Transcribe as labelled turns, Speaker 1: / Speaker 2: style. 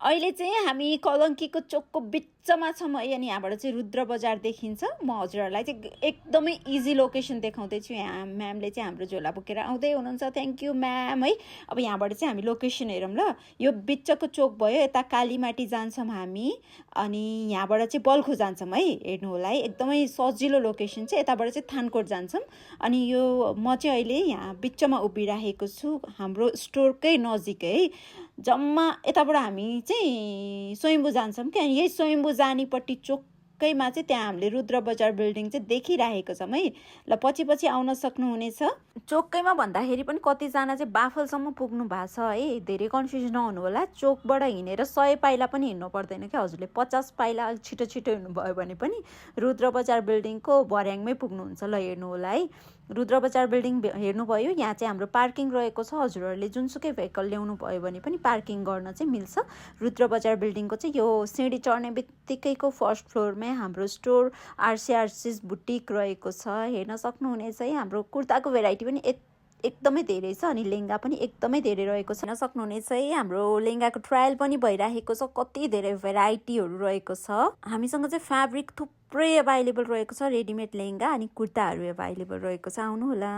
Speaker 1: अहिले चाहिँ हामी कलङ्कीको चोकको बिचमा छौँ है। अनि यहाँबाट चाहिँ रुद्र बजार देखिन्छ। म हजुरहरूलाई चाहिँ एकदमै इजी लोकेसन देखाउँदैछु। यहाँ म्यामले चाहिँ हाम्रो झोला बोकेर आउँदै हुनुहुन्छ। थ्याङ्क यू म्याम है। अब यहाँबाट चाहिँ हामी लोकेसन हेरौँ ल। यो बिचको चोक भयो, यता कालीमाटी जान्छौँ हामी, अनि यहाँबाट चाहिँ बल्खु जान्छौँ है। हेर्नु होला है, एकदमै सजिलो लोकेसन चाहिँ। यताबाट चाहिँ थानकोट जान्छौँ। अनि यो म चाहिँ अहिले यहाँ बिचमा उभिराखेको छु, हाम्रो स्टोरकै नजिकै है। जम्मा यताबाट हामी चाहिँ स्वयम्भू जान्छौँ क्या। यही स्वयम्भू जानेपट्टि चोकैमा चाहिँ त्यहाँ हामीले रुद्र बजार बिल्डिङ चाहिँ देखिराखेको छौँ है। ल पछि पछि आउन सक्नुहुनेछ। चोकैमा भन्दाखेरि पनि कतिजना चाहिँ बाफलसम्म पुग्नु भएको छ है। धेरै कन्फ्युज नहुनु होला। चोकबाट हिँडेर 100 पाइला पनि हिँड्नु पर्दैन क्या हजुरले। 50 पाइला अलिक छिटो छिटो हिँड्नुभयो भने पनि रुद्र बजार बिल्डिङको भर्याङमै पुग्नुहुन्छ। ल हेर्नु होला है। रुद्र बजार बिल्डिङ हेर्नुभयो। यहाँ चाहिँ हाम्रो पार्किङ रहेको छ। हजुरहरूले जुनसुकै भेहिकल ल्याउनु भयो भने पनि पार्किङ गर्न चाहिँ मिल्छ। रुद्र बजार बिल्डिङको चाहिँ यो सिँढी चढ्ने बित्तिकैको फर्स्ट फ्लोरमै हाम्रो स्टोर आरसीआरसीज बुटिक रहेको छ। हेर्न सक्नुहुनेछ है। हाम्रो कुर्ताको भेराइटी पनि एकदमै धेरै छ, अनि लेहेङ्गा पनि एकदमै धेरै रहेको छ। हेर्न सक्नुहुनेछ है। हाम्रो लेहेङ्गाको ट्रायल पनि भइरहेको छ। कति धेरै भेराइटीहरू रहेको छ। हामीसँग चाहिँ फ्याब्रिक थुप्रै एभाइलेबल रहेको छ। रेडिमेड लेहेङ्गा अनि कुर्ताहरू एभाइलेबल रहेको छ। आउनु होला।